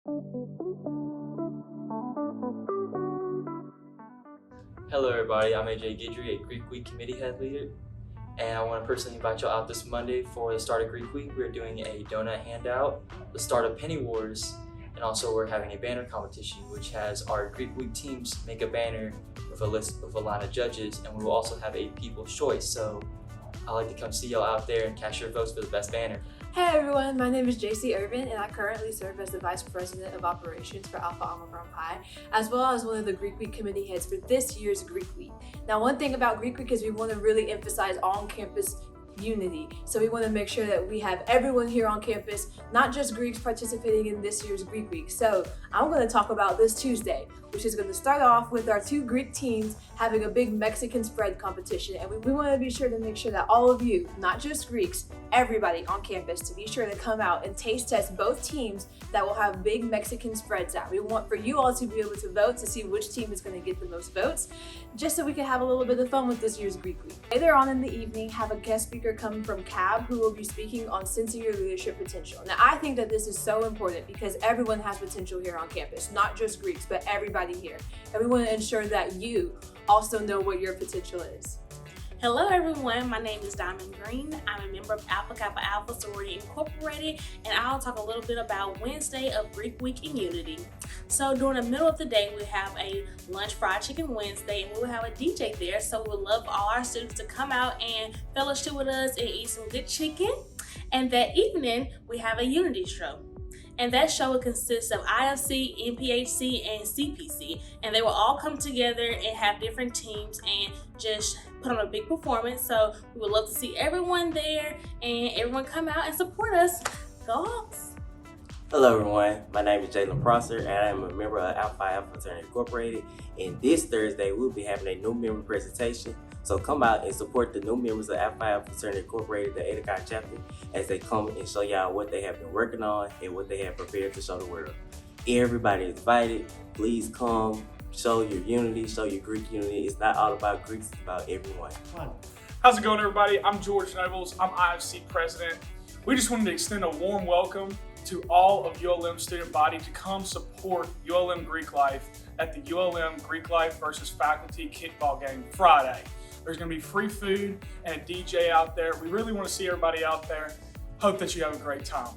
Hello everybody, I'm AJ Guidry, a Greek Week Committee Head Leader, and I want to personally invite y'all out this Monday for the start of Greek Week. We're doing a donut handout, the start of Penny Wars, and also we're having a banner competition which has our Greek Week teams make a banner with a line of judges, and we will also have a People's Choice. So I'd like to come see y'all out there and cast your votes for the best banner. Hey everyone, my name is JC Irvin and I currently serve as the Vice President of Operations for Alpha Omicron Pi, as well as one of the Greek Week committee heads for this year's Greek Week. Now, one thing about Greek Week is we want to really emphasize on-campus unity. So we want to make sure that we have everyone here on campus, not just Greeks participating in this year's Greek Week. So I'm going to talk about this Tuesday, which is going to start off with our two Greek teams having a big Mexican spread competition. And we want to be sure to make sure that all of you, not just Greeks, everybody on campus, to be sure to come out and taste test both teams that will have big Mexican spreads out. We want for you all to be able to vote to see which team is going to get the most votes, just so we can have a little bit of fun with this year's Greek Week. Later on in the evening, have a guest speaker coming from CAB who will be speaking on sensing your leadership potential. Now, I think that this is so important because everyone has potential here on campus, not just Greeks, but everybody here. And we want to ensure that you also know what your potential is. Hello everyone, my name is Diamond Green. I'm a member of Alpha Kappa Alpha Sorority Incorporated, and I'll talk a little bit about Wednesday of Greek Week in Unity. So during the middle of the day, we have a lunch fried chicken Wednesday, and we will have a DJ there. So we would love all our students to come out and fellowship with us and eat some good chicken. And that evening, we have a Unity show. And that show will consist of IFC, NPHC, and CPC. And they will all come together and have different teams and just put on a big performance. So we would love to see everyone there and everyone come out and support us. Go Hawks! Hello everyone, my name is Jalen Prosser and I am a member of Alpha Alpha Fraternity Incorporated. And this Thursday we'll be having a new member presentation. So come out and support the new members of Alpha Alpha Fraternity Incorporated, the Edacon chapter, as they come and show y'all what they have been working on and what they have prepared to show the world. Everybody is invited. Please come, show your unity, show your Greek unity. It's not all about Greeks, it's about everyone. How's it going, everybody? I'm George Nobles. I'm IFC president. We just wanted to extend a warm welcome to all of ULM student body to come support ULM Greek Life at the ULM Greek Life versus Faculty kickball game Friday. There's going to be free food and a DJ out there. We really want to see everybody out there. Hope that you have a great time.